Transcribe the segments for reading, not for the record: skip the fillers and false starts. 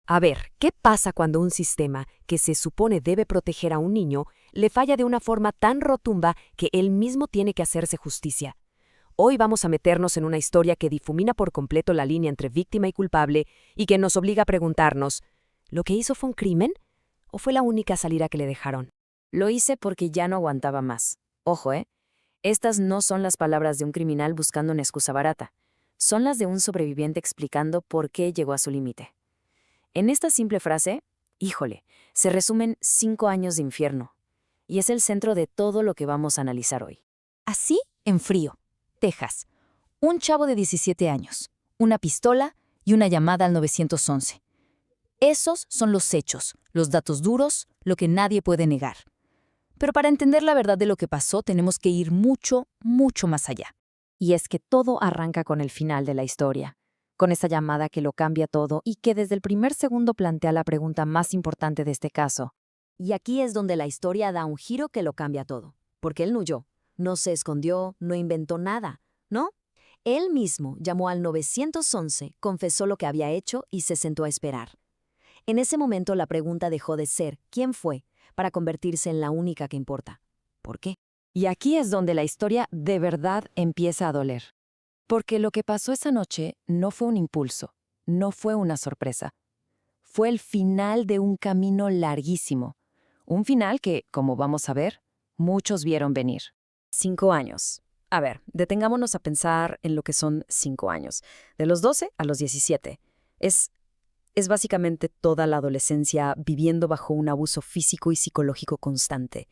A ver, ¿qué pasa cuando un sistema que se supone debe proteger a un niño le falla de una forma tan rotunda que él mismo tiene que hacerse justicia? Hoy vamos a meternos en una historia que difumina por completo la línea entre víctima y culpable y que nos obliga a preguntarnos, ¿lo que hizo fue un crimen o fue la única salida que le dejaron? Lo hice porque ya no aguantaba más. Ojo, ¿eh? Estas no son las palabras de un criminal buscando una excusa barata. Son las de un sobreviviente explicando por qué llegó a su límite. En esta simple frase, híjole, se resumen 5 años de infierno. Y es el centro de todo lo que vamos a analizar hoy. Así, en Frío, Texas. Un chavo de 17 años, una pistola y una llamada al 911. Esos son los hechos, los datos duros, lo que nadie puede negar. Pero para entender la verdad de lo que pasó tenemos que ir mucho, mucho más allá. Y es que todo arranca con el final de la historia, con esa llamada que lo cambia todo y que desde el primer segundo plantea la pregunta más importante de este caso. Y aquí es donde la historia da un giro que lo cambia todo, porque él no huyó, no se escondió, no inventó nada, ¿no? Él mismo llamó al 911, confesó lo que había hecho y se sentó a esperar. En ese momento la pregunta dejó de ser ¿quién fue? Para convertirse en la única que importa. ¿Por qué? Y aquí es donde la historia de verdad empieza a doler. Porque lo que pasó esa noche no fue un impulso, no fue una sorpresa. Fue el final de un camino larguísimo. Un final que, como vamos a ver, muchos vieron venir. 5 años. A ver, detengámonos a pensar en lo que son 5 años. De los 12 a los 17. Es básicamente toda la adolescencia viviendo bajo un abuso físico y psicológico constante.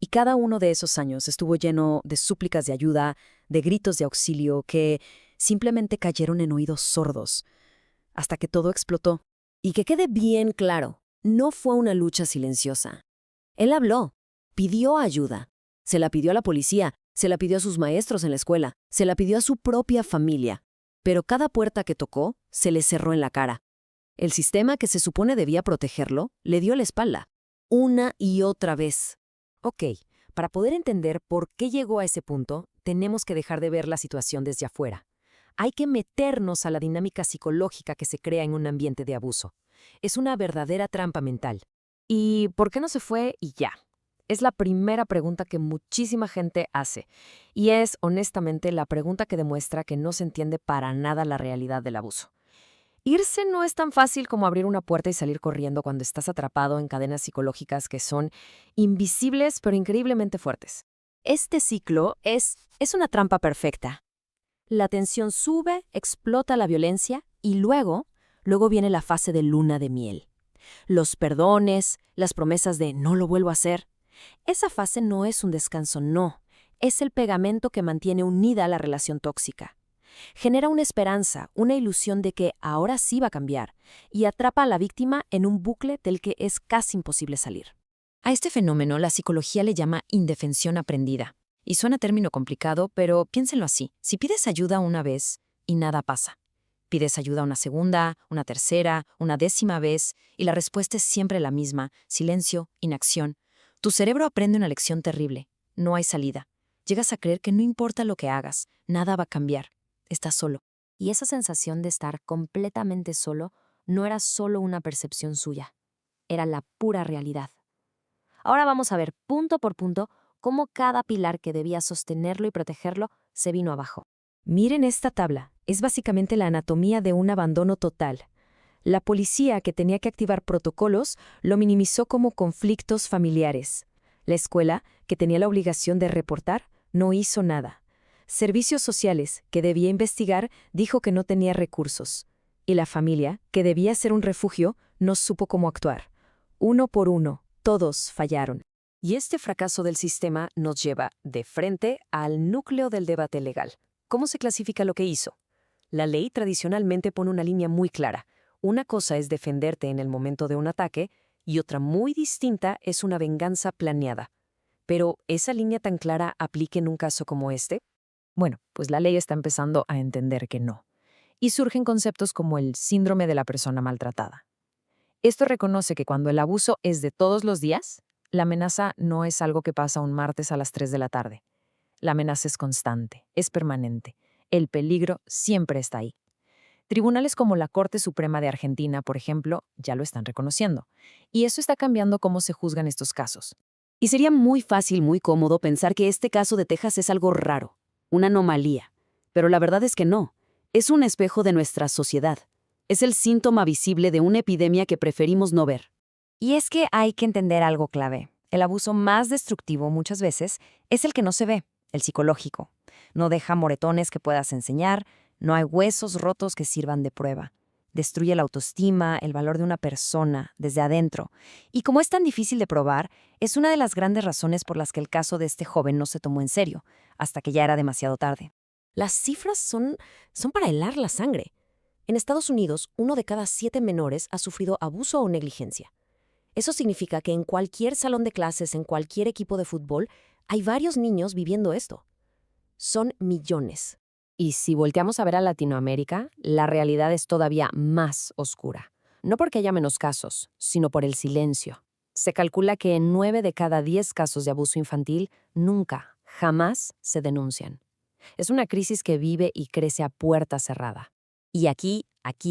Y cada uno de esos años estuvo lleno de súplicas de ayuda, de gritos de auxilio que simplemente cayeron en oídos sordos, hasta que todo explotó. Y que quede bien claro, no fue una lucha silenciosa. Él habló, pidió ayuda, se la pidió a la policía, se la pidió a sus maestros en la escuela, se la pidió a su propia familia. Pero cada puerta que tocó se le cerró en la cara. El sistema que se supone debía protegerlo le dio la espalda, una y otra vez. Ok, para poder entender por qué llegó a ese punto, tenemos que dejar de ver la situación desde afuera. Hay que meternos a la dinámica psicológica que se crea en un ambiente de abuso. Es una verdadera trampa mental. ¿Y por qué no se fue y ya? Es la primera pregunta que muchísima gente hace. Y es, honestamente, la pregunta que demuestra que no se entiende para nada la realidad del abuso. Irse no es tan fácil como abrir una puerta y salir corriendo cuando estás atrapado en cadenas psicológicas que son invisibles pero increíblemente fuertes. Este ciclo es una trampa perfecta. La tensión sube, explota la violencia y luego viene la fase de luna de miel. Los perdones, las promesas de no lo vuelvo a hacer. Esa fase no es un descanso, no. Es el pegamento que mantiene unida la relación tóxica. Genera una esperanza, una ilusión de que ahora sí va a cambiar, y atrapa a la víctima en un bucle del que es casi imposible salir. A este fenómeno la psicología le llama indefensión aprendida. Y suena término complicado, pero piénsenlo así. Si pides ayuda una vez y nada pasa, pides ayuda una segunda, una tercera, una 10ª vez, y la respuesta es siempre la misma: silencio, inacción. Tu cerebro aprende una lección terrible. No hay salida. Llegas a creer que no importa lo que hagas, nada va a cambiar. Estás solo. Y esa sensación de estar completamente solo no era solo una percepción suya, era la pura realidad. Ahora vamos a ver punto por punto cómo cada pilar que debía sostenerlo y protegerlo se vino abajo. Miren esta tabla, es básicamente la anatomía de un abandono total. La policía, que tenía que activar protocolos, lo minimizó como conflictos familiares. La escuela, que tenía la obligación de reportar, no hizo nada. Servicios sociales, que debía investigar, dijo que no tenía recursos. Y la familia, que debía ser un refugio, no supo cómo actuar. Uno por uno, todos fallaron. Y este fracaso del sistema nos lleva de frente al núcleo del debate legal. ¿Cómo se clasifica lo que hizo? La ley tradicionalmente pone una línea muy clara. Una cosa es defenderte en el momento de un ataque y otra muy distinta es una venganza planeada. Pero, ¿esa línea tan clara aplica en un caso como este? Bueno, pues la ley está empezando a entender que no. Y surgen conceptos como el síndrome de la persona maltratada. Esto reconoce que cuando el abuso es de todos los días, la amenaza no es algo que pasa un martes a las 3 de la tarde. La amenaza es constante, es permanente. El peligro siempre está ahí. Tribunales como la Corte Suprema de Argentina, por ejemplo, ya lo están reconociendo. Y eso está cambiando cómo se juzgan estos casos. Y sería muy fácil, muy cómodo pensar que este caso de Texas es algo raro, una anomalía. Pero la verdad es que no. Es un espejo de nuestra sociedad. Es el síntoma visible de una epidemia que preferimos no ver. Y es que hay que entender algo clave. El abuso más destructivo muchas veces es el que no se ve, el psicológico. No deja moretones que puedas enseñar, no hay huesos rotos que sirvan de prueba. Destruye la autoestima, el valor de una persona, desde adentro. Y como es tan difícil de probar, es una de las grandes razones por las que el caso de este joven no se tomó en serio, hasta que ya era demasiado tarde. Las cifras son para helar la sangre. En Estados Unidos, 1 de cada 7 menores ha sufrido abuso o negligencia. Eso significa que en cualquier salón de clases, en cualquier equipo de fútbol, hay varios niños viviendo esto. Son millones. Y si volteamos a ver a Latinoamérica, la realidad es todavía más oscura. No porque haya menos casos, sino por el silencio. Se calcula que en 9 de cada 10 casos de abuso infantil nunca, jamás se denuncian. Es una crisis que vive y crece a puerta cerrada. Y aquí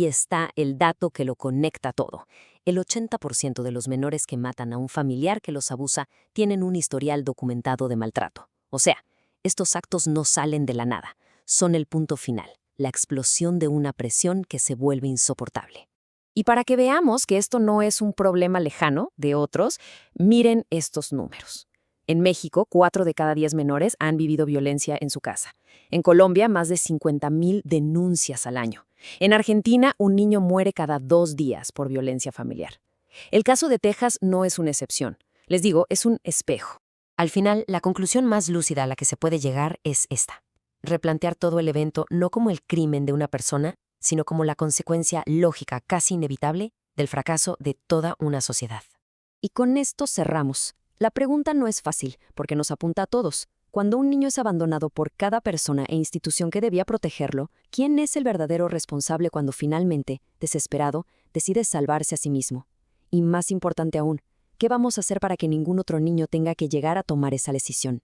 está el dato que lo conecta todo. El 80% de los menores que matan a un familiar que los abusa tienen un historial documentado de maltrato. O sea, estos actos no salen de la nada. Son el punto final, la explosión de una presión que se vuelve insoportable. Y para que veamos que esto no es un problema lejano de otros, miren estos números. En México, 4 de cada 10 menores han vivido violencia en su casa. En Colombia, más de 50,000 denuncias al año. En Argentina, un niño muere cada 2 días por violencia familiar. El caso de Texas no es una excepción. Les digo, es un espejo. Al final, la conclusión más lúcida a la que se puede llegar es esta. Replantear todo el evento no como el crimen de una persona, sino como la consecuencia lógica, casi inevitable, del fracaso de toda una sociedad. Y con esto cerramos. La pregunta no es fácil, porque nos apunta a todos. Cuando un niño es abandonado por cada persona e institución que debía protegerlo, ¿quién es el verdadero responsable cuando finalmente, desesperado, decide salvarse a sí mismo? Y más importante aún, ¿qué vamos a hacer para que ningún otro niño tenga que llegar a tomar esa decisión?